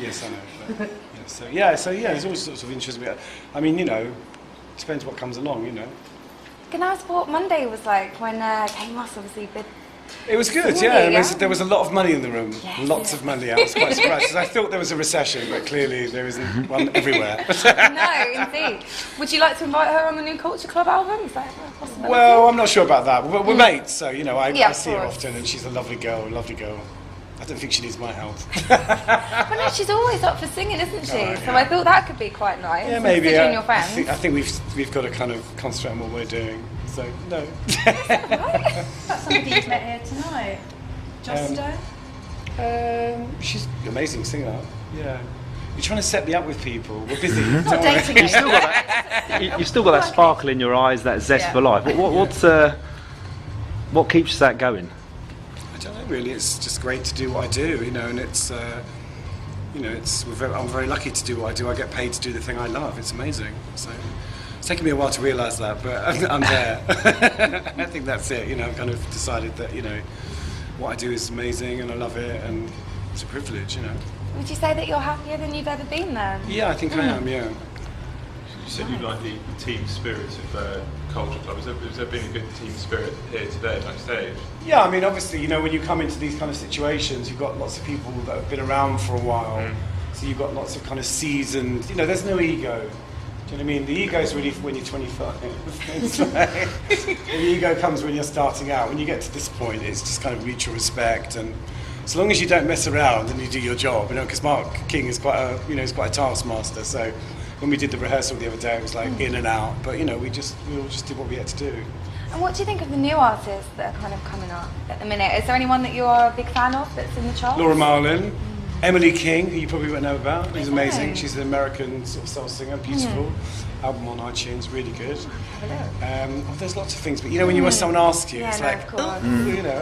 Yes, I know. But, yeah, so there's all sorts of interest. I mean, depends what comes along, Can I ask what Monday was like when Kate Moss obviously bid? It was good, There was a lot of money in the room, lots of money. I was quite surprised because I thought there was a recession, but clearly there isn't one everywhere. No, indeed. Would you like to invite her on the new Culture Club album? Is that a possibility? Well, I'm not sure about that. We're mates, so I see her course. often, and she's a lovely girl. I don't think she needs my help. Well, no, she's always up for singing, isn't she? Oh, So I thought that could be quite nice. Yeah, maybe. Considering your friends. I think we've got to kind of concentrate on what we're doing. So no. That's somebody you've met here tonight. Josto? She's an amazing singer. Yeah. You're trying to set me up with people. We're busy. Not dating You've still got that. You've still got that sparkle in your eyes, that zest for life. What keeps that going? I don't know really. It's just great to do what I do, and it's I'm very lucky to do what I do. I get paid to do the thing I love. It's amazing. So it's taken me a while to realise that, but I'm there. I think that's it. I've kind of decided that what I do is amazing and I love it, and it's a privilege. Would you say that you're happier than you've ever been then? Yeah, I think I am. Yeah. You said you like the team spirit of Culture Club. Has there been a good team spirit here today backstage? Yeah, I mean, obviously, when you come into these kind of situations, you've got lots of people that have been around for a while. So you've got lots of kind of seasoned. There's no ego. Do you know what I mean? The ego is really when you're 25. It's like, the ego comes when you're starting out. When you get to this point, it's just kind of mutual respect, and so long as you don't mess around and you do your job, because Mark King is quite a taskmaster. So when we did the rehearsal the other day, it was like in and out. But we all just did what we had to do. And what do you think of the new artists that are kind of coming up at the minute? Is there anyone that you're a big fan of that's in the charts? Laura Marlin, Emily King, who you probably won't know about, who's amazing. She's an American sort of soul singer, beautiful. Album on iTunes, really good. There's lots of things, but when someone asks you, it's like, I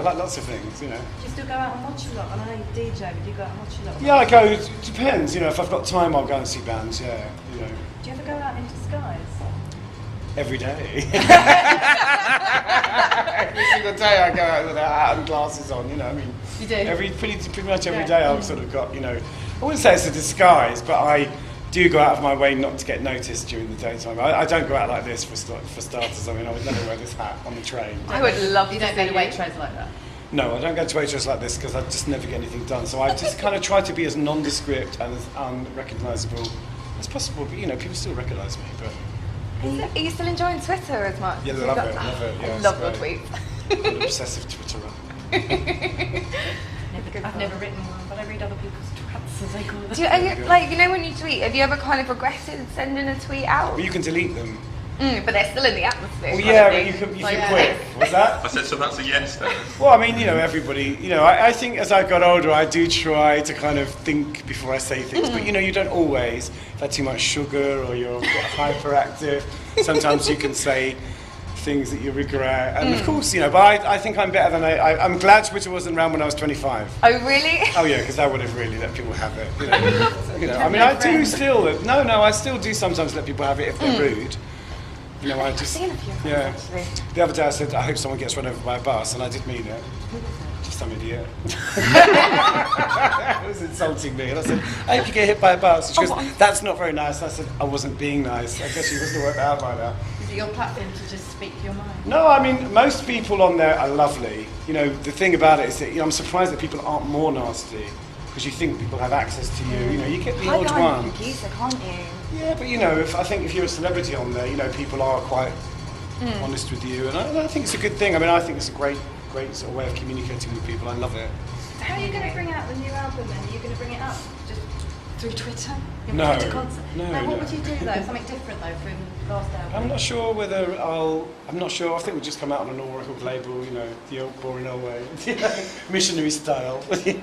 like lots of things, Do you still go out and watch a lot? I know you DJ, but do you go out and watch a lot? Yeah, I go, it depends, if I've got time, I'll go and see bands, Do you ever go out in disguise? Every day. Every single day I go out with a hat and glasses on, You do? Pretty much every day I've sort of got, I wouldn't say it's a disguise, but I do go out of my way not to get noticed during the daytime. I don't go out like this for starters. I mean, I would never wear this hat on the train. I would love You to don't go see to Waitrose like that? No, I don't go to Waitrose like this because I just never get anything done. So I just kind of try to be as nondescript and as unrecognisable as possible. But, people still recognise me. But Are you still enjoying Twitter as much? yeah, love it. Yeah, I love your tweets. I'm an obsessive Twitterer. I've never written one, but I read other people's tweets as they call it. Do you, when you tweet, have you ever kind of regretted sending a tweet out? Well, you can delete them. But they're still in the atmosphere. Well, yeah, but you can quit. What's that? I said, so that's a yes then. Well, I mean, everybody, I think as I've got older, I do try to kind of think before I say things. But, you don't always. If you've had too much sugar or you're hyperactive, sometimes you can say things that you regret. And of course, but I think I'm better than I'm glad Twitter wasn't around when I was 25. Oh, really? Oh, yeah, because I would have really let people have it. I mean, I do still. No, I still do sometimes let people have it if they're rude. I just, I've seen a few of them, actually. The other day I said, I hope someone gets run over by a bus, and I did mean it. Just some idiot. It was insulting me, and I said, I hope you get hit by a bus. And she goes, that's not very nice. And I said, I wasn't being nice. I guess she doesn't work out by now. Is it your platform to just speak your mind? No, I mean, most people on there are lovely. The thing about it is that, I'm surprised that people aren't more nasty, because you think people have access to you. You get the Hide odd behind one. the computer, can't you? Yeah, but I think if you're a celebrity on there, people are quite honest with you, and I think it's a good thing. I mean, I think it's a great sort of way of communicating with people. I love it. So how are you going to bring out the new album then? Are you going to bring it up just through Twitter? No. Twitter concert? No. What would you do though? Something different though from the last album? I'm not sure whether I'm not sure. I think we'll just come out on a normal record label, the old boring old way, missionary style. I think,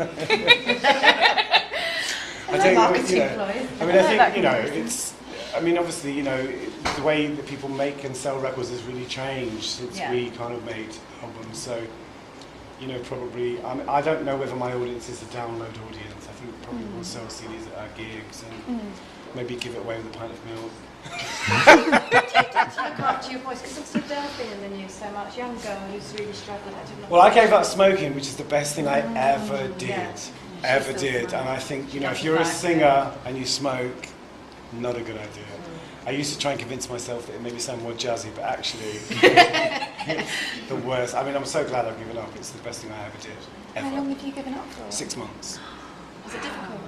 it's. I mean, obviously, the way that people make and sell records has really changed since we kind of made albums. So, probably, I don't know whether my audience is a download audience. I think probably we'll sell CDs at our gigs and maybe give it away with a pint of milk. Look after your voice, because obviously Adele's been in the news so much. Young girl who's really struggled. Well, I gave up smoking, which is the best thing I ever did. ever still did. smoke. And I think, you know, if That's you're a fact, singer and you smoke, not a good idea. I used to try and convince myself that it made me sound more jazzy, but actually, it's the worst. I mean, I'm so glad I've given up. It's the best thing I ever did. How long Ever. have you given up for? 6 months. Was it difficult?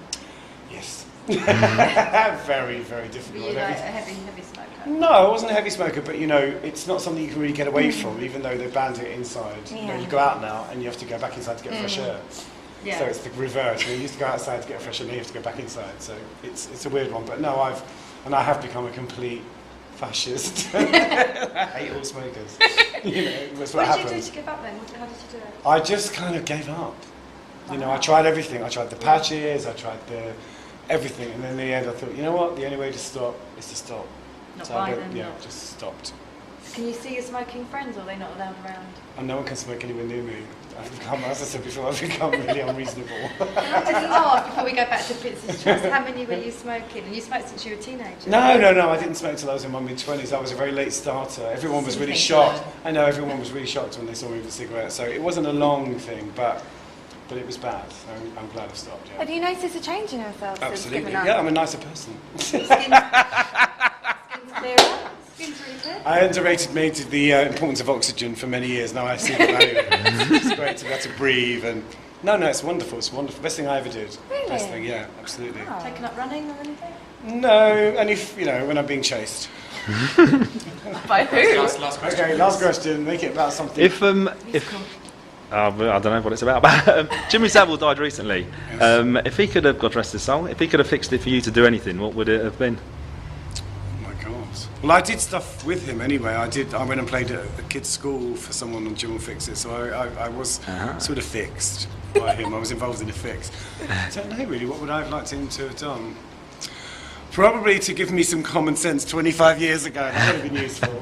Yes. Very, very Were difficult. you like a heavy smoker? No, I wasn't a heavy smoker, but you know, it's not something you can really get away from, even though they banned it inside. You know, Yeah. you go out now and you have to go back inside to get fresh air. Yeah. So it's the reverse. You used to go outside to get fresh air, and you have to go back inside. So it's a weird one. But no, I have become a complete fascist. I hate all smokers. You know, that's what What did you do happens. to give up then? How did you do it? I just kind of gave up. You know, I tried everything. I tried the patches, I tried the everything, and then in the end I thought, you know what, the only way to stop is to stop. Not so buy I them, yeah, not- just stopped. Can you see your smoking friends, or are they not allowed around? And no one can smoke anywhere near me. I've become, as I said before, I've become really unreasonable. Just ask before we go back to Prince's Trust, how many were you smoking? And you smoked since you were a teenager? No, I didn't smoke till I was in my mid-20s. I was a very late starter. Everyone was really Something shocked. to I know, everyone was really shocked when they saw me with a cigarette. So it wasn't a long thing, but it was bad. So I'm glad I stopped, yeah. Have you noticed a change in yourself since Absolutely. giving up? Yeah, I'm a nicer person. Skin's clearer? Skin's really clear? I underestimated the importance of oxygen for many years. Now I see the value of it. It's great to be able to breathe. And no, it's wonderful. It's wonderful. Best thing I ever did. Really? Best thing, yeah, absolutely. Oh. Taking up running or anything? No, only you know, when I'm being chased. By who? Okay, last question. Make it about something. If I don't know what it's about, but Jimmy Savile died recently. Yes. If he could have, God rest his soul, if he could have fixed it for you to do anything, what would it have been? Oh my God. Well, I did stuff with him anyway. I went and played at a kid's school for someone on Jim Will Fix It, so I was sort of fixed by him. I was involved in a fix. I don't know really. What would I have liked him to have done? Probably to give me some common sense 25 years ago. That would have been useful.